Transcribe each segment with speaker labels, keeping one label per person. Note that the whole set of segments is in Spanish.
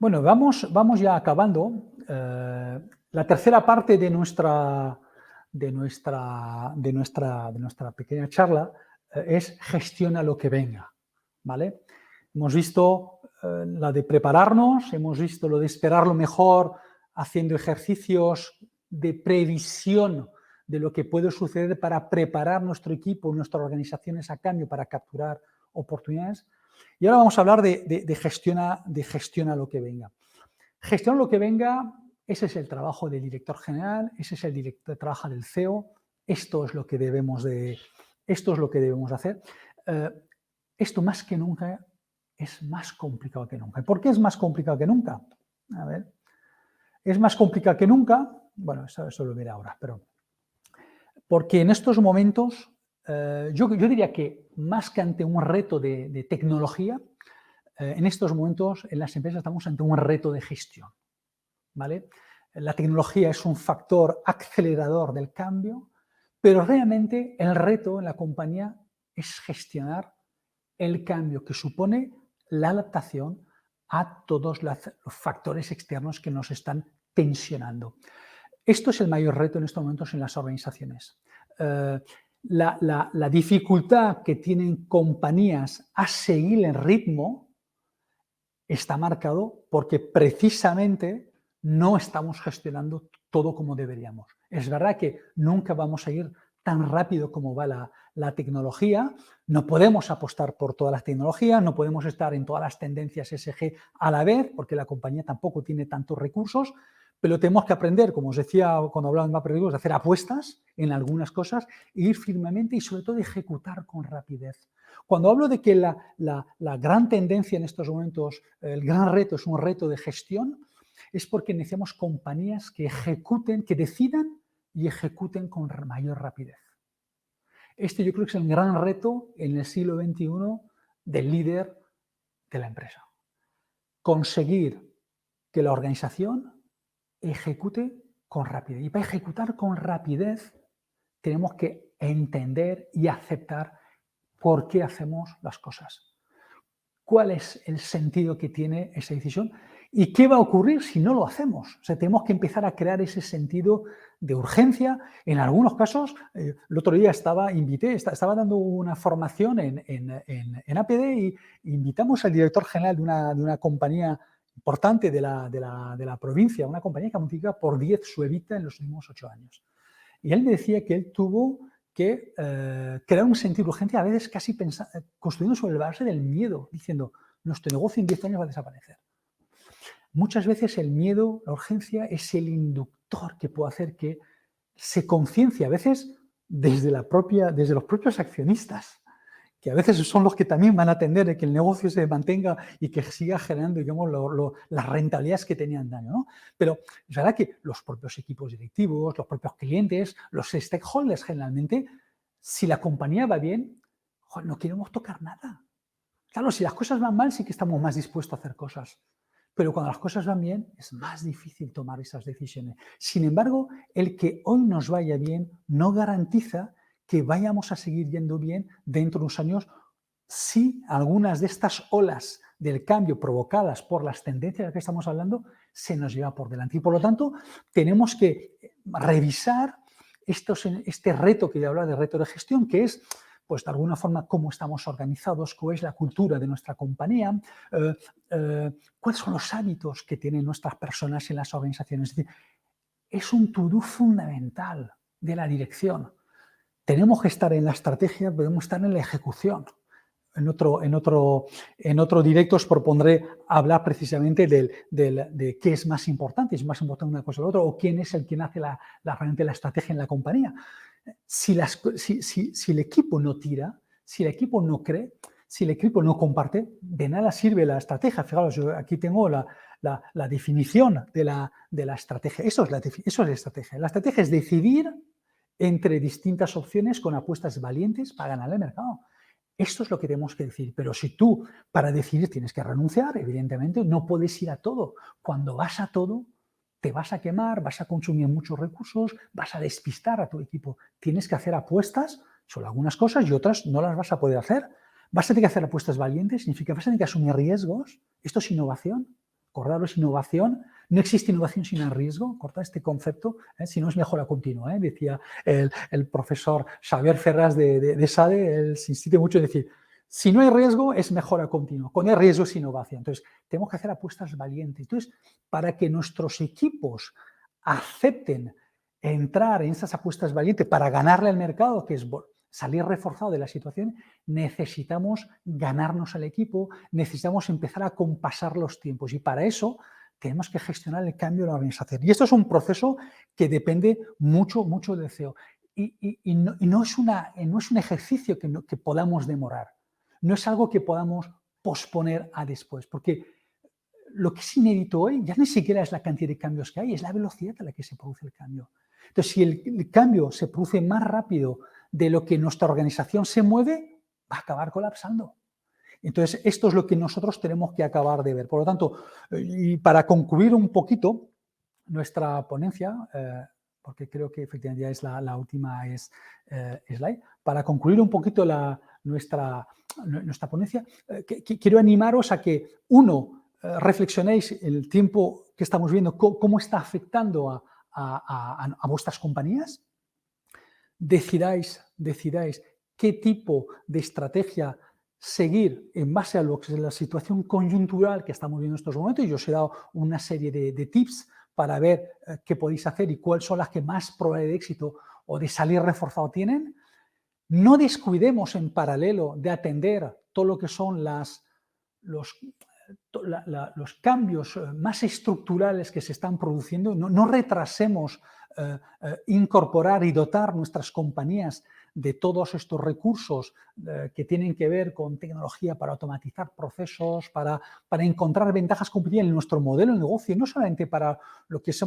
Speaker 1: Bueno, vamos ya acabando. La tercera parte de nuestra pequeña charla es gestiona lo que venga, ¿vale? Hemos visto la de prepararnos, hemos visto lo de esperar lo mejor, haciendo ejercicios de previsión de lo que puede suceder para preparar nuestro equipo, nuestras organizaciones a cambio para capturar oportunidades. Y ahora vamos a hablar de gestiona lo que venga. Gestiona lo que venga, ese es el trabajo del director general, ese es el trabajo del CEO, esto es lo que debemos hacer. Esto más que nunca es más complicado que nunca. ¿Por qué es más complicado que nunca? A ver, es más complicado que nunca, bueno, eso lo veré ahora, pero porque en estos momentos, yo diría que más que ante un reto de tecnología, en estos momentos en las empresas estamos ante un reto de gestión, ¿vale? La tecnología es un factor acelerador del cambio, pero realmente el reto en la compañía es gestionar el cambio que supone la adaptación a todos los factores externos que nos están tensionando. Esto es el mayor reto en estos momentos en las organizaciones. La dificultad que tienen compañías a seguir el ritmo está marcado porque precisamente no estamos gestionando todo como deberíamos. Es verdad que nunca vamos a ir tan rápido como va la tecnología, no podemos apostar por todas las tecnologías, no podemos estar en todas las tendencias ESG a la vez, porque la compañía tampoco tiene tantos recursos, pero tenemos que aprender, como os decía cuando hablaba de mapa de riesgos, de hacer apuestas en algunas cosas, e ir firmemente y sobre todo ejecutar con rapidez. Cuando hablo de que la gran tendencia en estos momentos, el gran reto es un reto de gestión, es porque necesitamos compañías que ejecuten, que decidan y ejecuten con mayor rapidez. Este yo creo que es el gran reto en el siglo XXI del líder de la empresa. Conseguir que la organización ejecute con rapidez. Y para ejecutar con rapidez tenemos que entender y aceptar por qué hacemos las cosas. ¿Cuál es el sentido que tiene esa decisión? ¿Y qué va a ocurrir si no lo hacemos? O sea, tenemos que empezar a crear ese sentido de urgencia. En algunos casos, el otro día estaba dando una formación en APD y invitamos al director general de una compañía importante de la provincia, una compañía que ha multiplicado por 10 su EBITDA en los últimos 8 años. Y él me decía que él tuvo que crear un sentido de urgencia, a veces casi construyendo sobre la base del miedo, diciendo, nuestro negocio en 10 años va a desaparecer. Muchas veces el miedo, la urgencia, es el inductor que puede hacer que se conciencie, a veces desde los propios accionistas, que a veces son los que también van a atender de que el negocio se mantenga y que siga generando, digamos, las rentabilidades que tenían daño, ¿no? Pero es verdad que los propios equipos directivos, los propios clientes, los stakeholders generalmente, si la compañía va bien, no queremos tocar nada. Claro, si las cosas van mal sí que estamos más dispuestos a hacer cosas, pero cuando las cosas van bien es más difícil tomar esas decisiones. Sin embargo, el que hoy nos vaya bien no garantiza que vayamos a seguir yendo bien dentro de unos años si algunas de estas olas del cambio provocadas por las tendencias de las que estamos hablando se nos lleva por delante. Y por lo tanto, tenemos que revisar este reto que ya hablaba de reto de gestión, que es, pues de alguna forma, cómo estamos organizados, cuál es la cultura de nuestra compañía, cuáles son los hábitos que tienen nuestras personas en las organizaciones. Es decir, es un to-do fundamental de la dirección. Tenemos que estar en la estrategia, podemos estar en la ejecución. En otro directo os propondré hablar precisamente de qué es más importante, es más importante una cosa o la otra, o quién es el quien hace realmente la estrategia en la compañía. Si el equipo no tira, si el equipo no cree, si el equipo no comparte, de nada sirve la estrategia. Fijaros, yo aquí tengo la definición de la estrategia. Eso es la estrategia. La estrategia es decidir entre distintas opciones con apuestas valientes para ganar el mercado. Esto es lo que tenemos que decir. Pero si tú, para decidir, tienes que renunciar, evidentemente, no puedes ir a todo. Cuando vas a todo, te vas a quemar, vas a consumir muchos recursos, vas a despistar a tu equipo. Tienes que hacer apuestas sobre algunas cosas y otras no las vas a poder hacer. Vas a tener que hacer apuestas valientes, significa que vas a tener que asumir riesgos. Esto es innovación. Acordaros, innovación, no existe innovación sin el riesgo, corta este concepto, si no es mejora continua, decía el profesor Xavier Ferraz de SADE, él se insiste mucho en decir, si no hay riesgo es mejora continua, con el riesgo es innovación. Entonces, tenemos que hacer apuestas valientes. Entonces, para que nuestros equipos acepten entrar en esas apuestas valientes para ganarle al mercado, que es salir reforzado de la situación, necesitamos ganarnos al equipo, necesitamos empezar a compasar los tiempos y para eso tenemos que gestionar el cambio de la organización. Y esto es un proceso que depende mucho, mucho del CEO. Y no es un ejercicio que podamos demorar, no es algo que podamos posponer a después, porque lo que es inédito hoy ya ni siquiera es la cantidad de cambios que hay, es la velocidad a la que se produce el cambio. Entonces, si el cambio se produce más rápido de lo que nuestra organización se mueve, va a acabar colapsando. Entonces, esto es lo que nosotros tenemos que acabar de ver. Por lo tanto, y para concluir un poquito nuestra ponencia, porque creo que efectivamente ya es la última slide, para concluir un poquito nuestra ponencia, quiero animaros a que, uno, reflexionéis el tiempo que estamos viendo, cómo está afectando a vuestras compañías, decidáis qué tipo de estrategia seguir en base a lo que es la situación coyuntural que estamos viendo en estos momentos. Yo os he dado una serie de tips para ver qué podéis hacer y cuáles son las que más probabilidad de éxito o de salir reforzado tienen. No descuidemos en paralelo de atender todo lo que son los cambios más estructurales que se están produciendo, no retrasemos incorporar y dotar nuestras compañías de todos estos recursos que tienen que ver con tecnología para automatizar procesos, para encontrar ventajas competitivas en nuestro modelo de negocio, no solamente para lo que se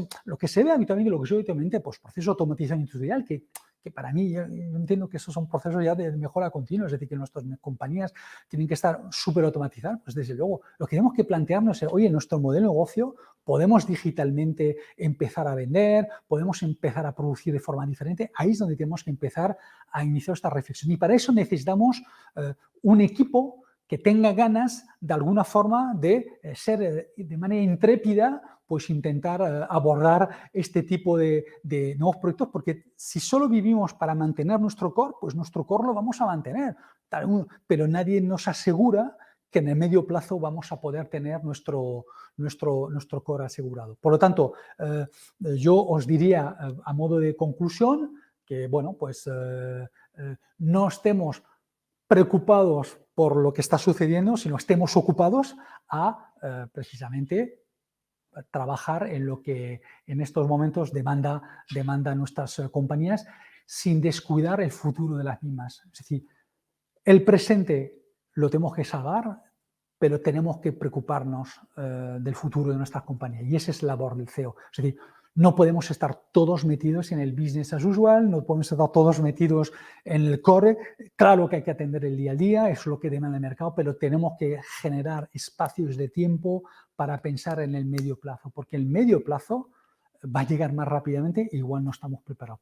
Speaker 1: ve habitualmente, lo que se ve habitualmente, pues procesos de automatización industrial, que para mí, yo entiendo que esos son procesos ya de mejora continua, es decir, que nuestras compañías tienen que estar súper automatizadas, pues desde luego, lo que tenemos que plantearnos es, oye, en nuestro modelo de negocio podemos digitalmente empezar a vender, podemos empezar a producir de forma diferente, ahí es donde tenemos que empezar a iniciar esta reflexión. Y para eso necesitamos un equipo que tenga ganas, de alguna forma, de ser de manera intrépida, pues intentar abordar este tipo de nuevos proyectos, porque si solo vivimos para mantener nuestro core, pues nuestro core lo vamos a mantener, pero nadie nos asegura que en el medio plazo vamos a poder tener nuestro core asegurado. Por lo tanto, yo os diría, a modo de conclusión, que, bueno, pues no estemos preocupados por lo que está sucediendo, sino estemos ocupados a precisamente trabajar en lo que en estos momentos demanda nuestras compañías, sin descuidar el futuro de las mismas. Es decir, el presente lo tenemos que salvar, pero tenemos que preocuparnos del futuro de nuestras compañías. Y esa es la labor del CEO. Es decir, no podemos estar todos metidos en el business as usual, no podemos estar todos metidos en el core. Claro que hay que atender el día a día, eso es lo que demanda el mercado, pero tenemos que generar espacios de tiempo para pensar en el medio plazo, porque el medio plazo va a llegar más rápidamente e igual no estamos preparados.